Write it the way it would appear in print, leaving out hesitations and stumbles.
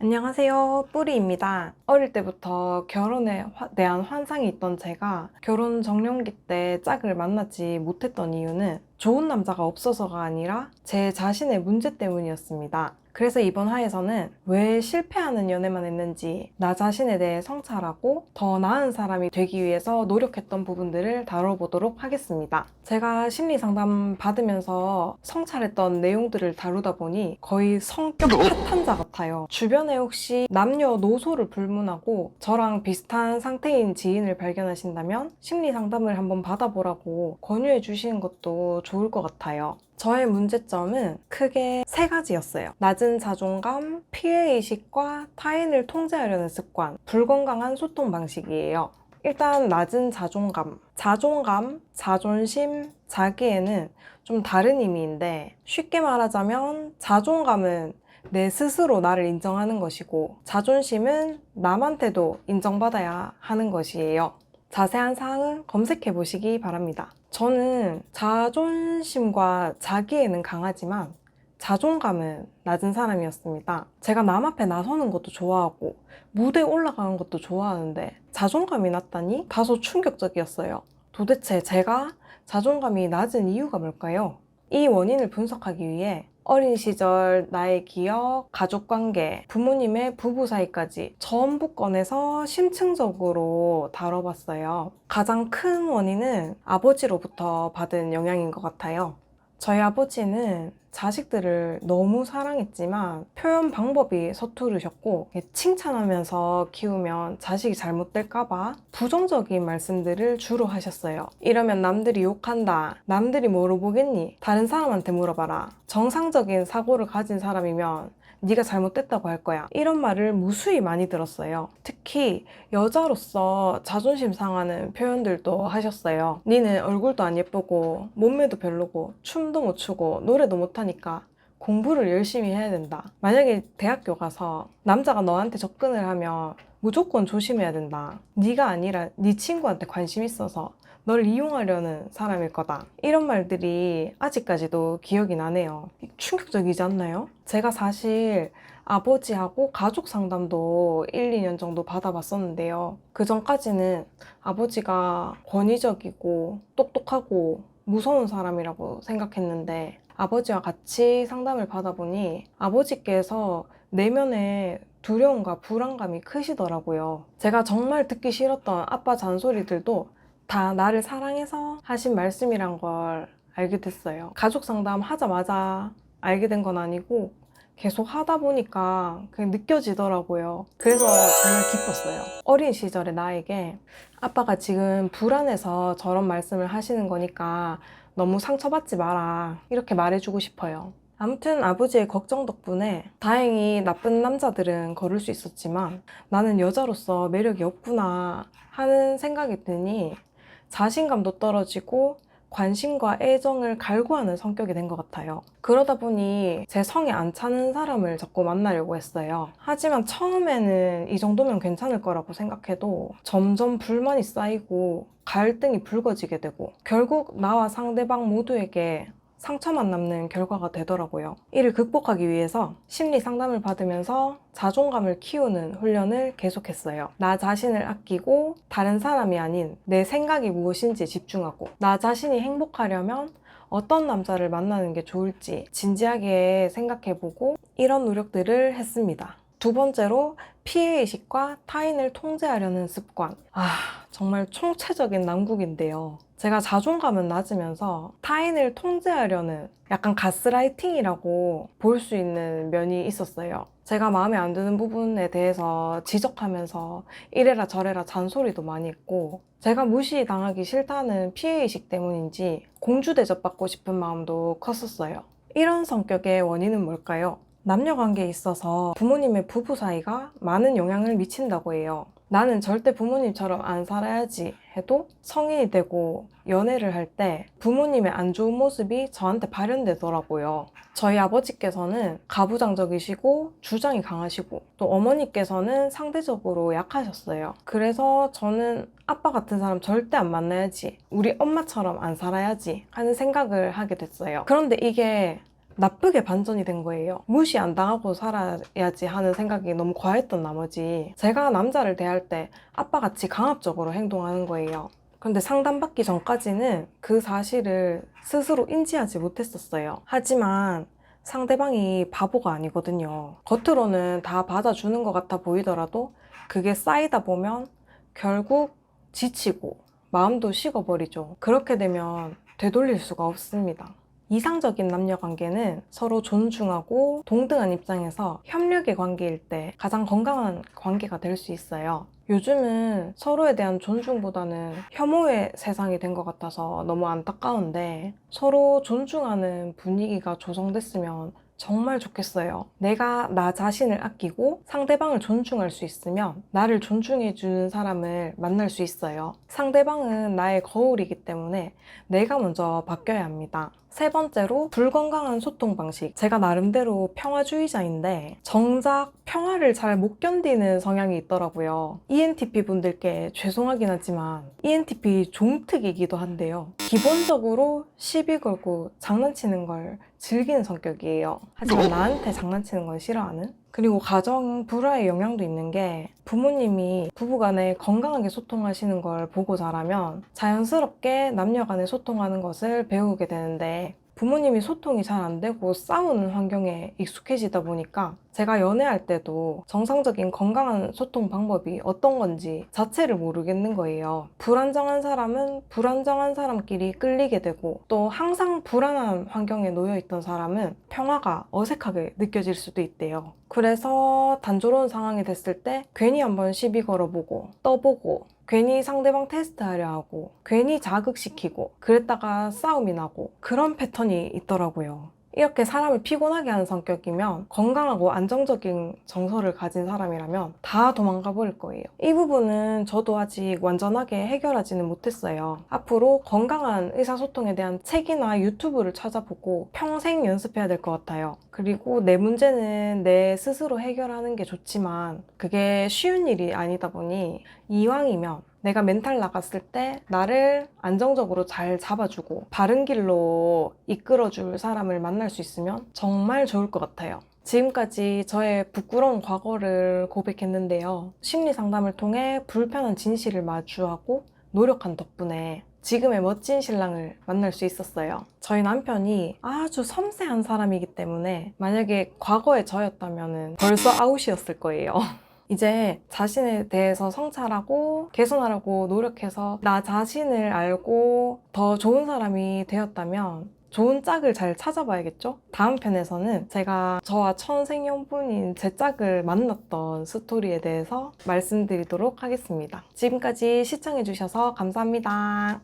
안녕하세요. 뿌리입니다. 어릴 때부터 결혼에 대한 환상이 있던 제가 결혼 정년기 때 짝을 만나지 못했던 이유는 좋은 남자가 없어서가 아니라 제 자신의 문제 때문이었습니다. 그래서 이번 화에서는 왜 실패하는 연애만 했는지, 나 자신에 대해 성찰하고 더 나은 사람이 되기 위해서 노력했던 부분들을 다뤄보도록 하겠습니다. 제가 심리 상담 받으면서 성찰했던 내용들을 다루다 보니 거의 성격 파탄자 같아요. 주변에 혹시 남녀노소를 불문하고 저랑 비슷한 상태인 지인을 발견하신다면 심리 상담을 한번 받아보라고 권유해 주시는 것도 좋을 것 같아요. 저의 문제점은 크게 세 가지였어요. 낮은 자존감, 피해의식과 타인을 통제하려는 습관, 불건강한 소통 방식이에요. 일단 낮은 자존감, 자존심, 자기애는 좀 다른 의미인데 쉽게 말하자면 자존감은 내 스스로 나를 인정하는 것이고 자존심은 남한테도 인정받아야 하는 것이에요. 자세한 사항은 검색해 보시기 바랍니다. 저는 자존심과 자기애는 강하지만 자존감은 낮은 사람이었습니다. 제가 남 앞에 나서는 것도 좋아하고 무대에 올라가는 것도 좋아하는데 자존감이 낮다니 다소 충격적이었어요. 도대체 제가 자존감이 낮은 이유가 뭘까요? 이 원인을 분석하기 위해 어린 시절 나의 기억, 가족관계, 부모님의 부부 사이까지 전부 꺼내서 심층적으로 다뤄봤어요. 가장 큰 원인은 아버지로부터 받은 영향인 것 같아요. 저희 아버지는 자식들을 너무 사랑했지만 표현 방법이 서투르셨고 칭찬하면서 키우면 자식이 잘못될까봐 부정적인 말씀들을 주로 하셨어요. 이러면 남들이 욕한다. 남들이 뭐로 보겠니? 다른 사람한테 물어봐라. 정상적인 사고를 가진 사람이면 네가 잘못됐다고 할 거야. 이런 말을 무수히 많이 들었어요. 특히 여자로서 자존심 상하는 표현들도 하셨어요. 니는 얼굴도 안 예쁘고 몸매도 별로고 춤도 못 추고 노래도 못하니까 공부를 열심히 해야 된다. 만약에 대학교 가서 남자가 너한테 접근을 하면 무조건 조심해야 된다. 네가 아니라 네 친구한테 관심 있어서 널 이용하려는 사람일 거다. 이런 말들이 아직까지도 기억이 나네요. 충격적이지 않나요? 제가 사실 아버지하고 가족 상담도 1, 2년 정도 받아봤었는데요. 그 전까지는 아버지가 권위적이고 똑똑하고 무서운 사람이라고 생각했는데 아버지와 같이 상담을 받아보니 아버지께서 내면에 두려움과 불안감이 크시더라고요. 제가 정말 듣기 싫었던 아빠 잔소리들도 다 나를 사랑해서 하신 말씀이란 걸 알게 됐어요. 가족 상담 하자마자 알게 된 건 아니고 계속 하다 보니까 그냥 느껴지더라고요. 그래서 정말 기뻤어요. 어린 시절의 나에게 아빠가 지금 불안해서 저런 말씀을 하시는 거니까 너무 상처받지 마라. 이렇게 말해주고 싶어요. 아무튼 아버지의 걱정 덕분에 다행히 나쁜 남자들은 거를 수 있었지만 나는 여자로서 매력이 없구나 하는 생각이 드니 자신감도 떨어지고 관심과 애정을 갈구하는 성격이 된 것 같아요. 그러다 보니 제 성에 안 차는 사람을 자꾸 만나려고 했어요. 하지만 처음에는 이 정도면 괜찮을 거라고 생각해도 점점 불만이 쌓이고 갈등이 불거지게 되고 결국 나와 상대방 모두에게 상처만 남는 결과가 되더라고요. 이를 극복하기 위해서 심리 상담을 받으면서 자존감을 키우는 훈련을 계속했어요. 나 자신을 아끼고 다른 사람이 아닌 내 생각이 무엇인지 집중하고 나 자신이 행복하려면 어떤 남자를 만나는 게 좋을지 진지하게 생각해보고 이런 노력들을 했습니다. 두 번째로 피해의식과 타인을 통제하려는 습관. 정말 총체적인 난국인데요. 제가 자존감은 낮으면서 타인을 통제하려는 약간 가스라이팅이라고 볼 수 있는 면이 있었어요. 제가 마음에 안 드는 부분에 대해서 지적하면서 이래라 저래라 잔소리도 많이 했고 제가 무시당하기 싫다는 피해의식 때문인지 공주 대접받고 싶은 마음도 컸었어요. 이런 성격의 원인은 뭘까요? 남녀 관계에 있어서 부모님의 부부 사이가 많은 영향을 미친다고 해요. 나는 절대 부모님처럼 안 살아야지 해도 성인이 되고 연애를 할 때 부모님의 안 좋은 모습이 저한테 발현되더라고요. 저희 아버지께서는 가부장적이시고 주장이 강하시고 또 어머니께서는 상대적으로 약하셨어요. 그래서 저는 아빠 같은 사람 절대 안 만나야지, 우리 엄마처럼 안 살아야지 하는 생각을 하게 됐어요. 그런데 이게 나쁘게 반전이 된 거예요. 무시 안 당하고 살아야지 하는 생각이 너무 과했던 나머지 제가 남자를 대할 때 아빠같이 강압적으로 행동하는 거예요. 그런데 상담받기 전까지는 그 사실을 스스로 인지하지 못했었어요. 하지만 상대방이 바보가 아니거든요. 겉으로는 다 받아주는 것 같아 보이더라도 그게 쌓이다 보면 결국 지치고 마음도 식어버리죠. 그렇게 되면 되돌릴 수가 없습니다. 이상적인 남녀 관계는 서로 존중하고 동등한 입장에서 협력의 관계일 때 가장 건강한 관계가 될 수 있어요. 요즘은 서로에 대한 존중보다는 혐오의 세상이 된 것 같아서 너무 안타까운데 서로 존중하는 분위기가 조성됐으면 정말 좋겠어요. 내가 나 자신을 아끼고 상대방을 존중할 수 있으면 나를 존중해주는 사람을 만날 수 있어요. 상대방은 나의 거울이기 때문에 내가 먼저 바뀌어야 합니다. 세 번째로 불건강한 소통 방식. 제가 나름대로 평화주의자인데 정작 평화를 잘 못 견디는 성향이 있더라고요. ENTP 분들께 죄송하긴 하지만 ENTP 종특이기도 한데요. 기본적으로 시비 걸고 장난치는 걸 즐기는 성격이에요. 하지만 나한테 장난치는 건 싫어하는? 그리고 가정 불화의 영향도 있는 게 부모님이 부부간에 건강하게 소통하시는 걸 보고 자라면 자연스럽게 남녀간에 소통하는 것을 배우게 되는데 부모님이 소통이 잘 안 되고 싸우는 환경에 익숙해지다 보니까 제가 연애할 때도 정상적인 건강한 소통 방법이 어떤 건지 자체를 모르겠는 거예요. 불안정한 사람은 불안정한 사람끼리 끌리게 되고 또 항상 불안한 환경에 놓여 있던 사람은 평화가 어색하게 느껴질 수도 있대요. 그래서 단조로운 상황이 됐을 때 괜히 한번 시비 걸어보고 떠보고 괜히 상대방 테스트하려 하고 괜히 자극시키고 그랬다가 싸움이 나고 그런 패턴이 있더라고요. 이렇게 사람을 피곤하게 하는 성격이면 건강하고 안정적인 정서를 가진 사람이라면 다 도망가 버릴 거예요. 이 부분은 저도 아직 완전하게 해결하지는 못했어요. 앞으로 건강한 의사소통에 대한 책이나 유튜브를 찾아보고 평생 연습해야 될 것 같아요. 그리고 내 문제는 내 스스로 해결하는 게 좋지만 그게 쉬운 일이 아니다 보니 이왕이면 내가 멘탈 나갔을 때 나를 안정적으로 잘 잡아주고 바른 길로 이끌어줄 사람을 만날 수 있으면 정말 좋을 것 같아요. 지금까지 저의 부끄러운 과거를 고백했는데요. 심리 상담을 통해 불편한 진실을 마주하고 노력한 덕분에 지금의 멋진 신랑을 만날 수 있었어요. 저희 남편이 아주 섬세한 사람이기 때문에 만약에 과거의 저였다면 벌써 아웃이었을 거예요. 이제 자신에 대해서 성찰하고 개선하려고 노력해서 나 자신을 알고 더 좋은 사람이 되었다면 좋은 짝을 잘 찾아봐야겠죠? 다음 편에서는 제가 저와 천생연분인 제 짝을 만났던 스토리에 대해서 말씀드리도록 하겠습니다. 지금까지 시청해주셔서 감사합니다.